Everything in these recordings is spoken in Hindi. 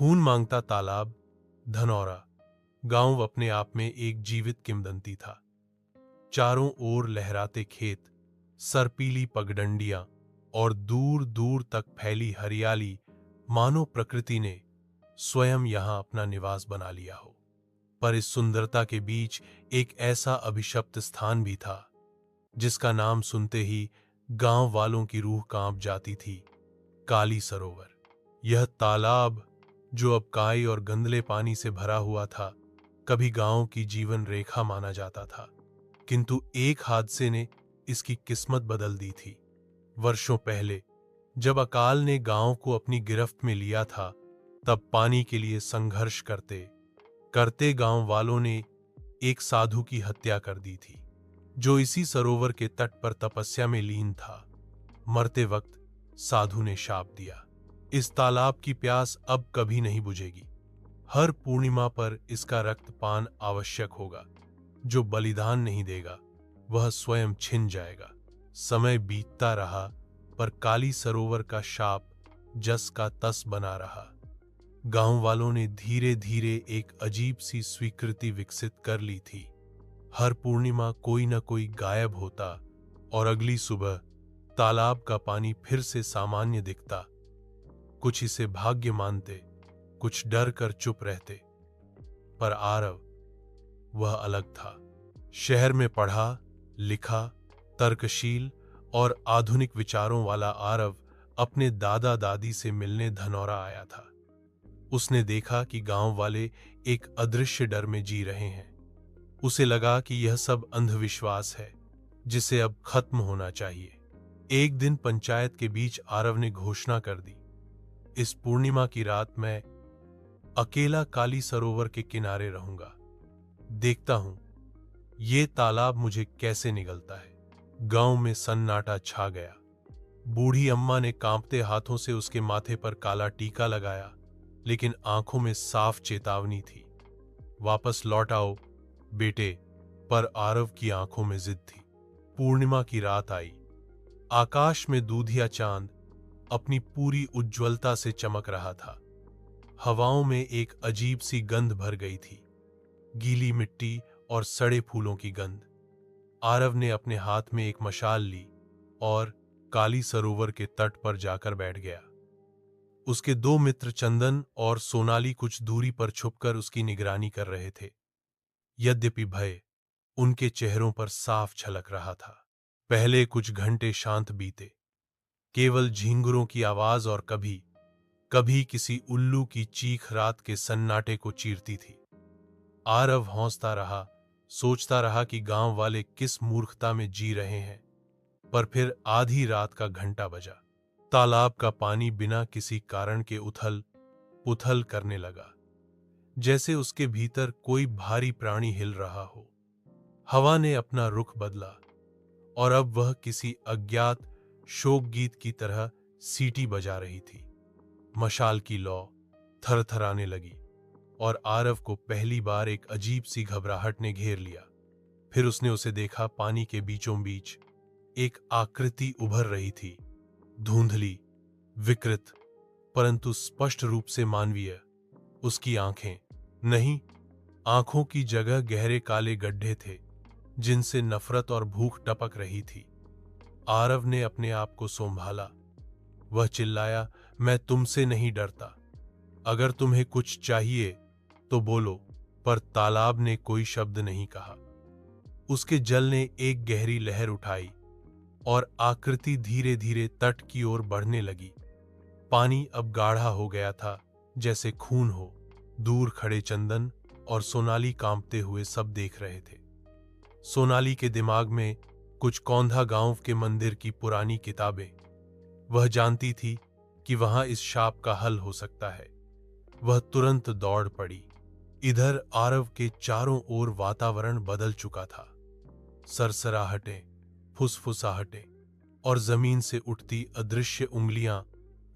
खून मांगता तालाब, धनौरा गांव अपने आप में एक जीवित किंवदंती था। चारों ओर लहराते खेत, सरपीली पगडंडियां और दूर दूर तक फैली हरियाली, मानो प्रकृति ने स्वयं यहां अपना निवास बना लिया हो। पर इस सुंदरता के बीच एक ऐसा अभिशप्त स्थान भी था जिसका नाम सुनते ही गांव वालों की रूह कांप जाती थी। काली सरोवर। यह तालाब, जो अब काई और गंदले पानी से भरा हुआ था, कभी गांव की जीवन रेखा माना जाता था। किंतु एक हादसे ने इसकी किस्मत बदल दी थी। वर्षों पहले जब अकाल ने गांव को अपनी गिरफ्त में लिया था, तब पानी के लिए संघर्ष करते करते गांव वालों ने एक साधु की हत्या कर दी थी, जो इसी सरोवर के तट पर तपस्या में लीन था। मरते वक्त साधु ने शाप दिया, इस तालाब की प्यास अब कभी नहीं बुझेगी। हर पूर्णिमा पर इसका रक्तपान आवश्यक होगा। जो बलिदान नहीं देगा वह स्वयं छिन जाएगा। समय बीतता रहा, पर काली सरोवर का शाप जस का तस बना रहा। गांव वालों ने धीरे धीरे एक अजीब सी स्वीकृति विकसित कर ली थी। हर पूर्णिमा कोई न कोई गायब होता और अगली सुबह तालाब का पानी फिर से सामान्य दिखता। कुछ इसे भाग्य मानते, कुछ डर कर चुप रहते। पर आरव, वह अलग था। शहर में पढ़ा लिखा, तर्कशील और आधुनिक विचारों वाला आरव अपने दादा दादी से मिलने धनौरा आया था। उसने देखा कि गांव वाले एक अदृश्य डर में जी रहे हैं। उसे लगा कि यह सब अंधविश्वास है, जिसे अब खत्म होना चाहिए। एक दिन पंचायत के बीच आरव ने घोषणा कर दी, इस पूर्णिमा की रात मैं अकेला काली सरोवर के किनारे रहूंगा। देखता हूं ये तालाब मुझे कैसे निगलता है। गांव में सन्नाटा छा गया। बूढ़ी अम्मा ने कांपते हाथों से उसके माथे पर काला टीका लगाया, लेकिन आंखों में साफ चेतावनी थी, वापस लौट आओ बेटे। पर आरव की आंखों में जिद थी। पूर्णिमा की रात आई। आकाश में दूधिया चांद अपनी पूरी उज्ज्वलता से चमक रहा था। हवाओं में एक अजीब सी गंध भर गई थी, गीली मिट्टी और सड़े फूलों की गंध। आरव ने अपने हाथ में एक मशाल ली और काली सरोवर के तट पर जाकर बैठ गया। उसके दो मित्र चंदन और सोनाली कुछ दूरी पर छुपकर उसकी निगरानी कर रहे थे। यद्यपि भय उनके चेहरों पर साफ झलक रहा था। पहले कुछ घंटे शांत बीते। केवल झींगुरों की आवाज और कभी कभी किसी उल्लू की चीख रात के सन्नाटे को चीरती थी। आरव हौंसता रहा, सोचता रहा कि गांव वाले किस मूर्खता में जी रहे हैं। पर फिर आधी रात का घंटा बजा। तालाब का पानी बिना किसी कारण के उथल पुथल करने लगा, जैसे उसके भीतर कोई भारी प्राणी हिल रहा हो। हवा ने अपना रुख बदला और अब वह किसी अज्ञात शोक गीत की तरह सीटी बजा रही थी। मशाल की लौ थरथराने लगी और आरव को पहली बार एक अजीब सी घबराहट ने घेर लिया। फिर उसने उसे देखा। पानी के बीचों बीच एक आकृति उभर रही थी, धुंधली, विकृत, परंतु स्पष्ट रूप से मानवीय। उसकी आंखें नहीं, आंखों की जगह गहरे काले गड्ढे थे, जिनसे नफरत और भूख टपक रही थी। आरव ने अपने आप को संभाला। वह चिल्लाया, मैं तुमसे नहीं डरता। अगर तुम्हें कुछ चाहिए तो बोलो। पर तालाब ने कोई शब्द नहीं कहा। उसके जल ने एक गहरी लहर उठाई और आकृति धीरे धीरे तट की ओर बढ़ने लगी। पानी अब गाढ़ा हो गया था, जैसे खून हो। दूर खड़े चंदन और सोनाली कांपते हुए सब देख रहे थे। सोनाली के दिमाग में कुछ कौंधा गांव के मंदिर की पुरानी किताबें। वह जानती थी कि वहां इस शाप का हल हो सकता है। वह तुरंत दौड़ पड़ी। इधर आरव के चारों ओर वातावरण बदल चुका था। सरसराहटें, फुसफुसाहटें और जमीन से उठती अदृश्य उंगलियां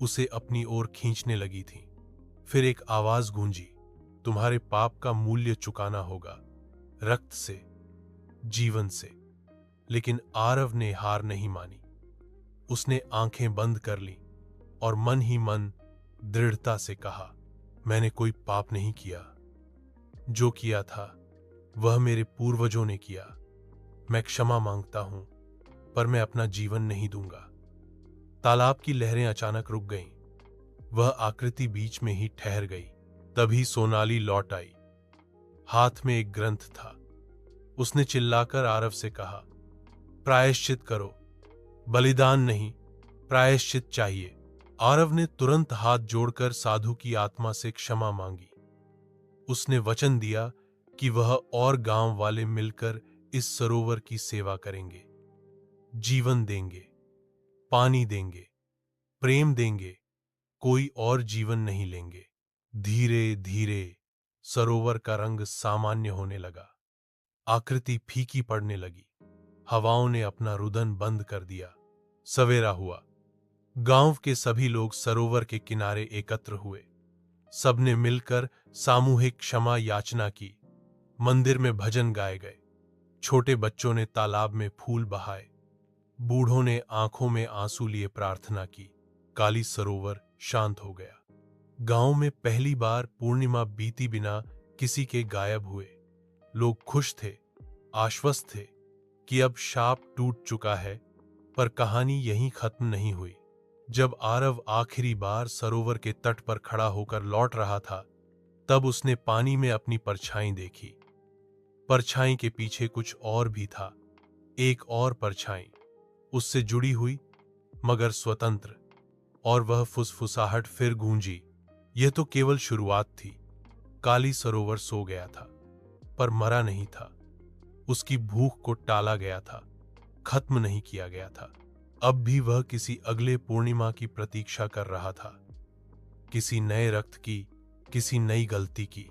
उसे अपनी ओर खींचने लगी थीं। फिर एक आवाज गूंजी, तुम्हारे पाप का मूल्य चुकाना होगा, रक्त से, जीवन से। लेकिन आरव ने हार नहीं मानी। उसने आंखें बंद कर लीं और मन ही मन दृढ़ता से कहा, मैंने कोई पाप नहीं किया। जो किया था वह मेरे पूर्वजों ने किया। मैं क्षमा मांगता हूं, पर मैं अपना जीवन नहीं दूंगा। तालाब की लहरें अचानक रुक गईं। वह आकृति बीच में ही ठहर गई। तभी सोनाली लौट आई। हाथ में एक ग्रंथ था। उसने चिल्लाकर आरव से कहा, प्रायश्चित करो, बलिदान नहीं, प्रायश्चित चाहिए। आरव ने तुरंत हाथ जोड़कर साधु की आत्मा से क्षमा मांगी। उसने वचन दिया कि वह और गांव वाले मिलकर इस सरोवर की सेवा करेंगे, जीवन देंगे, पानी देंगे, प्रेम देंगे, कोई और जीवन नहीं लेंगे। धीरे धीरे सरोवर का रंग सामान्य होने लगा। आकृति फीकी पड़ने लगी। हवाओं ने अपना रुदन बंद कर दिया। सवेरा हुआ। गांव के सभी लोग सरोवर के किनारे एकत्र हुए। सबने मिलकर सामूहिक क्षमा याचना की। मंदिर में भजन गाए गए। छोटे बच्चों ने तालाब में फूल बहाए। बूढ़ों ने आंखों में आंसू लिए प्रार्थना की। काली सरोवर शांत हो गया। गांव में पहली बार पूर्णिमा बीती बिना किसी के गायब हुए। लोग खुश थे, आश्वस्त थे कि अब शाप टूट चुका है। पर कहानी यहीं खत्म नहीं हुई। जब आरव आखिरी बार सरोवर के तट पर खड़ा होकर लौट रहा था, तब उसने पानी में अपनी परछाई देखी। परछाई के पीछे कुछ और भी था। एक और परछाई, उससे जुड़ी हुई मगर स्वतंत्र। और वह फुसफुसाहट फिर गूंजी। यह तो केवल शुरुआत थी। काली सरोवर सो गया था, पर मरा नहीं था। उसकी भूख को टाला गया था, खत्म नहीं किया गया था। अब भी वह किसी अगले पूर्णिमा की प्रतीक्षा कर रहा था, किसी नए रक्त की, किसी नई गलती की।